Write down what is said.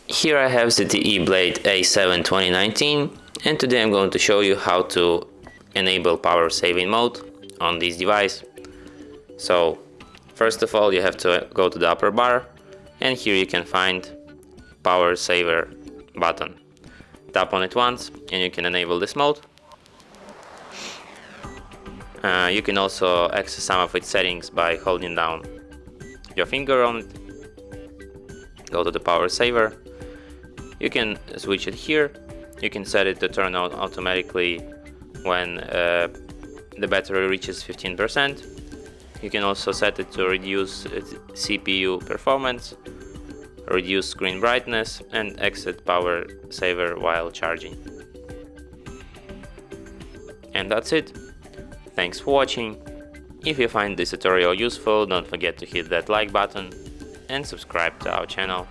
Here I have ZTE Blade A7 2019, and today I'm going to show you how to enable power saving mode on this device. So first of all, you have to go to the upper bar, and here you can find power saver button. Tap on it once and you can enable this mode. You can also access some of its settings by holding down your finger on it. Go to the power saver. You can switch it here. You can set it to turn on automatically when the battery reaches 15%. You can also set it to reduce CPU performance, reduce screen brightness, and exit power saver while charging. And that's it. Thanks for watching. If you find this tutorial useful, don't forget to hit that like button and subscribe to our channel.